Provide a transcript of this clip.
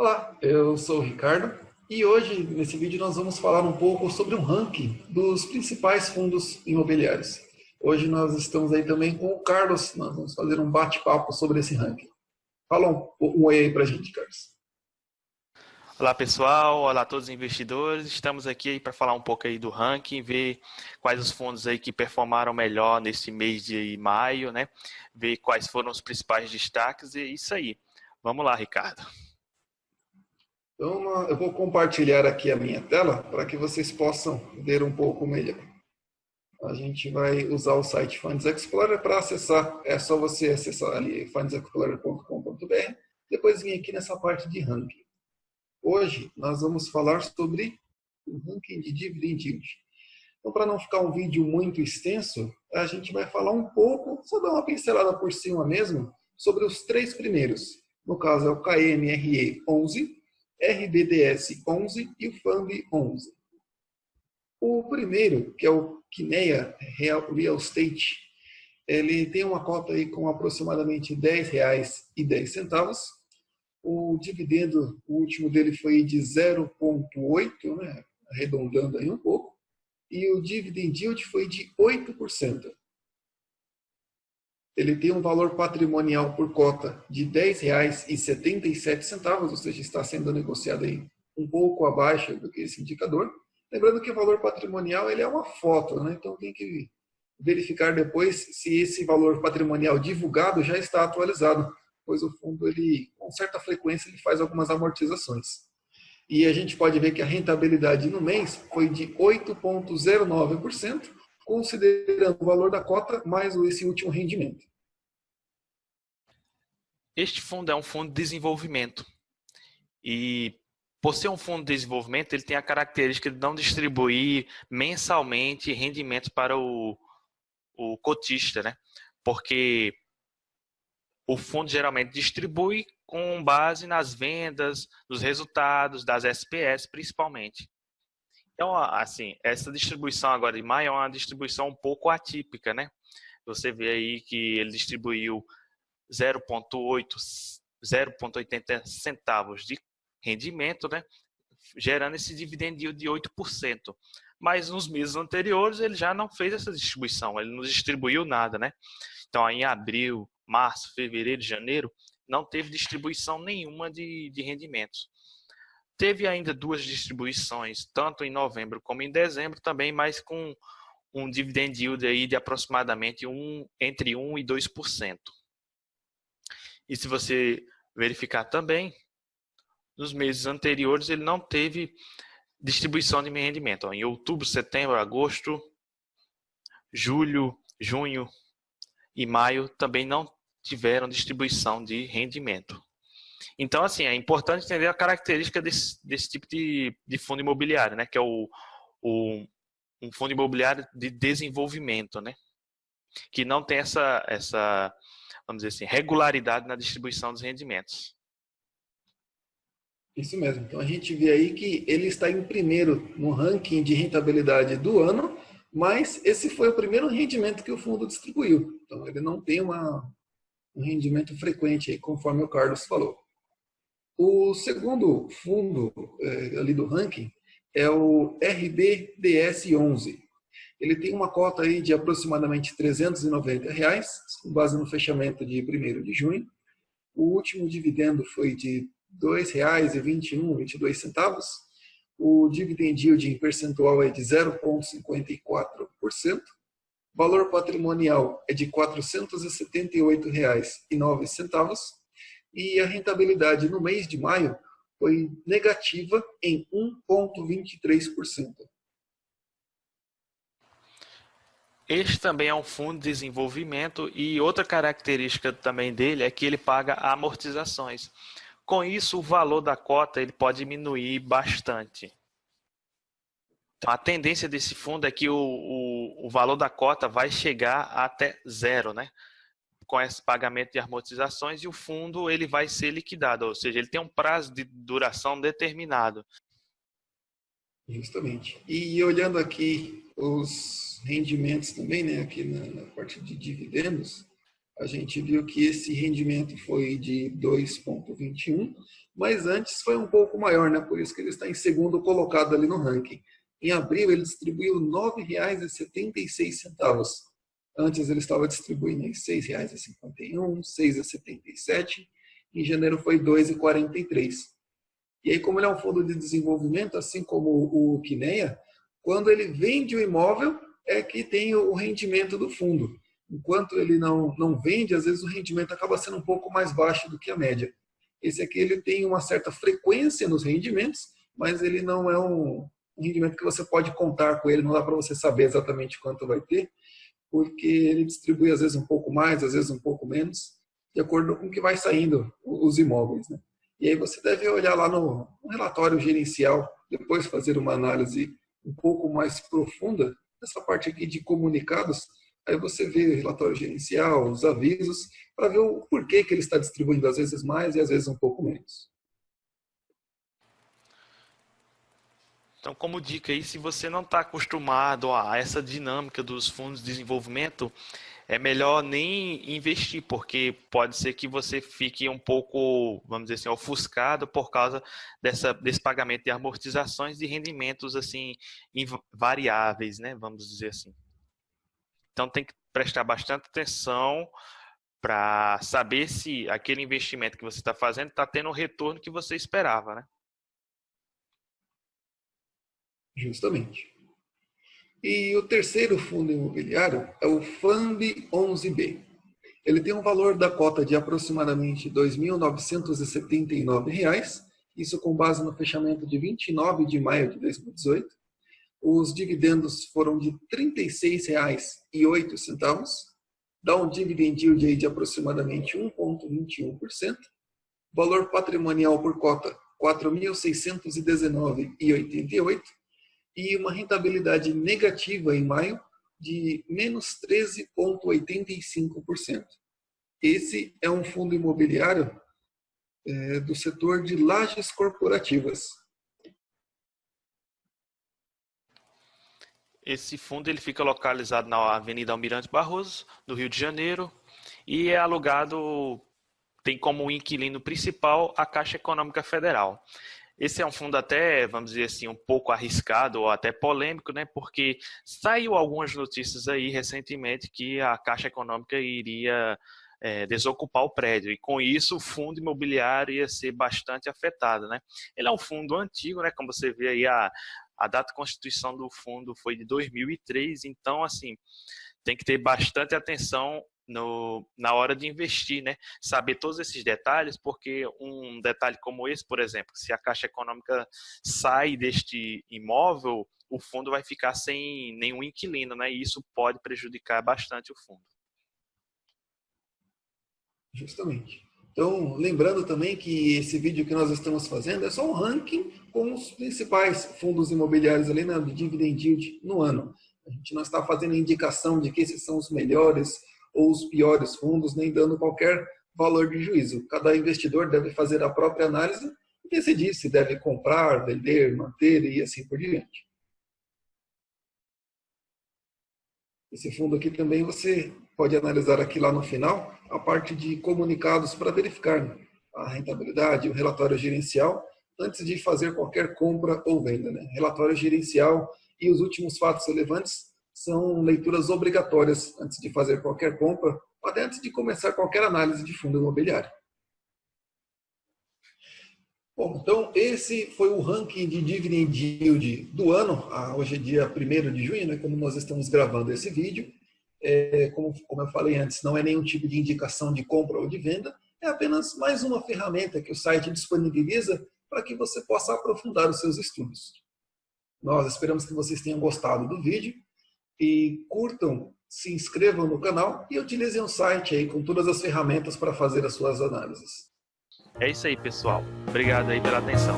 Olá, eu sou o Ricardo e hoje, nesse vídeo, nós vamos falar um pouco sobre um ranking dos principais fundos imobiliários. Hoje nós estamos aí também com o Carlos, nós vamos fazer um bate-papo sobre esse ranking. Fala um oi aí pra gente, Carlos. Olá pessoal, olá a todos os investidores. Estamos aqui para falar um pouco aí do ranking, ver quais os fundos aí que performaram melhor nesse mês de maio, né? Ver quais foram os principais destaques e isso aí. Vamos lá, Ricardo. Então, eu vou compartilhar aqui a minha tela para que vocês possam ver um pouco melhor. A gente vai usar o site Funds Explorer para acessar. É só você acessar ali fundsexplorer.com.br, depois vir aqui nessa parte de ranking. Hoje nós vamos falar sobre o ranking de Dividend Yield. Então, para não ficar um vídeo muito extenso, a gente vai falar um pouco, só dar uma pincelada por cima mesmo, sobre os três primeiros. No caso é o KMRE 11, RBDS 11 e o FAMB 11. O primeiro, que é o Kinea Real Estate, ele tem uma cota aí com aproximadamente R$ 10,10. O dividendo, o último dele foi de 0,8, né, arredondando aí um pouco, e o dividend yield foi de 8%. Ele tem um valor patrimonial por cota de R$ 10,77, ou seja, está sendo negociado aí um pouco abaixo do que esse indicador. Lembrando que o valor patrimonial ele é uma foto, né? Então tem que verificar depois se esse valor patrimonial divulgado já está atualizado, pois o fundo, ele, com certa frequência, ele faz algumas amortizações. E a gente pode ver que a rentabilidade no mês foi de 8,09%, considerando o valor da cota mais esse último rendimento. Este fundo é um fundo de desenvolvimento e, por ser um fundo de desenvolvimento, ele tem a característica de não distribuir mensalmente rendimentos para o cotista, né? Porque o fundo geralmente distribui com base nas vendas, nos resultados das SPS, principalmente. Então, assim, essa distribuição agora de maio é uma distribuição um pouco atípica, né? Você vê aí que ele distribuiu 0,80 centavos de rendimento, né? Gerando esse dividend yield de 8%. Mas nos meses anteriores ele já não fez essa distribuição, ele não distribuiu nada, né? Então, em abril, março, fevereiro, janeiro, não teve distribuição nenhuma de rendimentos. Teve ainda duas distribuições, tanto em novembro como em dezembro também, mas com um dividend yield aí de aproximadamente entre 1% e 2%. E se você verificar também, nos meses anteriores ele não teve distribuição de rendimento. Em outubro, setembro, agosto, julho, junho e maio também não tiveram distribuição de rendimento. Então, assim, é importante entender a característica desse tipo de fundo imobiliário, né? Que é um fundo imobiliário de desenvolvimento, né? Que não tem essa, vamos dizer assim, regularidade na distribuição dos rendimentos. Isso mesmo. Então a gente vê aí que ele está em primeiro no ranking de rentabilidade do ano, mas esse foi o primeiro rendimento que o fundo distribuiu. Então ele não tem um rendimento frequente aí, conforme o Carlos falou. O segundo fundo ali do ranking é o RBDS 11. Ele tem uma cota aí de aproximadamente R$ 390, com base no fechamento de 1º de junho. O último dividendo foi de R$ 2,22. O dividend yield em percentual é de 0,54%. O valor patrimonial é de R$ 478,09. E a rentabilidade no mês de maio foi negativa em 1,23%. Este também é um fundo de desenvolvimento e outra característica também dele é que ele paga amortizações. Com isso, o valor da cota ele pode diminuir bastante. Então, a tendência desse fundo é que o valor da cota vai chegar até zero, né? Com esse pagamento de amortizações, e o fundo ele vai ser liquidado, ou seja, ele tem um prazo de duração determinado. Justamente. E olhando aqui os rendimentos também, né, aqui na parte de dividendos, a gente viu que esse rendimento foi de 2,21, mas antes foi um pouco maior, né? Por isso que ele está em segundo colocado ali no ranking. Em abril, ele distribuiu R$ 9,76. Antes, ele estava distribuindo em R$ 6,51, R$ 6,77. Em janeiro, foi R$ 2,43. E aí, como ele é um fundo de desenvolvimento, assim como o Kinea, quando ele vende o imóvel, é que tem o rendimento do fundo. Enquanto ele não vende, às vezes o rendimento acaba sendo um pouco mais baixo do que a média. Esse aqui ele tem uma certa frequência nos rendimentos, mas ele não é um rendimento que você pode contar com ele, não dá para você saber exatamente quanto vai ter, porque ele distribui às vezes um pouco mais, às vezes um pouco menos, de acordo com o que vai saindo os imóveis, né? E aí você deve olhar lá no relatório gerencial, depois fazer uma análise um pouco mais profunda dessa parte aqui de comunicados. Aí você vê o relatório gerencial, os avisos, para ver o porquê que ele está distribuindo às vezes mais e às vezes um pouco menos. Então, como dica aí, se você não está acostumado a essa dinâmica dos fundos de desenvolvimento, é melhor nem investir, porque pode ser que você fique um pouco, vamos dizer assim, ofuscado por causa desse pagamento de amortizações de rendimentos assim variáveis, né? Vamos dizer assim. Então tem que prestar bastante atenção para saber se aquele investimento que você está fazendo está tendo o retorno que você esperava, né? Justamente. E o terceiro fundo imobiliário é o FAMB 11B. Ele tem um valor da cota de aproximadamente R$ 2.979, isso com base no fechamento de 29 de maio de 2018. Os dividendos foram de R$ 36,08, dá um dividend yield de aproximadamente 1,21%, valor patrimonial por cota R$ 4.619,88 e uma rentabilidade negativa em maio de menos 13,85%. Esse é um fundo imobiliário do setor de lajes corporativas. Esse fundo ele fica localizado na Avenida Almirante Barroso, no Rio de Janeiro, e é alugado, tem como inquilino principal a Caixa Econômica Federal. Esse é um fundo até, vamos dizer assim, um pouco arriscado ou até polêmico, né? Porque saiu algumas notícias aí recentemente que a Caixa Econômica iria desocupar o prédio, e com isso o fundo imobiliário ia ser bastante afetado, né? Ele é um fundo antigo, né? Como você vê aí, a data de constituição do fundo foi de 2003, então, assim, tem que ter bastante atenção na hora de investir, né? Saber todos esses detalhes, porque um detalhe como esse, por exemplo, se a Caixa Econômica sai deste imóvel, o fundo vai ficar sem nenhum inquilino, né? E isso pode prejudicar bastante o fundo. Justamente. Então, lembrando também que esse vídeo que nós estamos fazendo é só um ranking com os principais fundos imobiliários ali, né, de dividend yield no ano. A gente não está fazendo indicação de que esses são os melhores ou os piores fundos, nem dando qualquer valor de juízo. Cada investidor deve fazer a própria análise e decidir se deve comprar, vender, manter e assim por diante. Esse fundo aqui também você pode analisar aqui lá no final a parte de comunicados para verificar a rentabilidade, o relatório gerencial, antes de fazer qualquer compra ou venda, né? Relatório gerencial e os últimos fatos relevantes são leituras obrigatórias antes de fazer qualquer compra, ou até antes de começar qualquer análise de fundo imobiliário. Bom, então esse foi o ranking de dividend yield do ano. Hoje é dia 1º de junho, né, quando nós estamos gravando esse vídeo. Como eu falei antes, não é nenhum tipo de indicação de compra ou de venda, é apenas mais uma ferramenta que o site disponibiliza para que você possa aprofundar os seus estudos. Nós esperamos que vocês tenham gostado do vídeo e curtam, se inscrevam no canal e utilizem o site aí com todas as ferramentas para fazer as suas análises. É isso aí, pessoal. Obrigado aí pela atenção.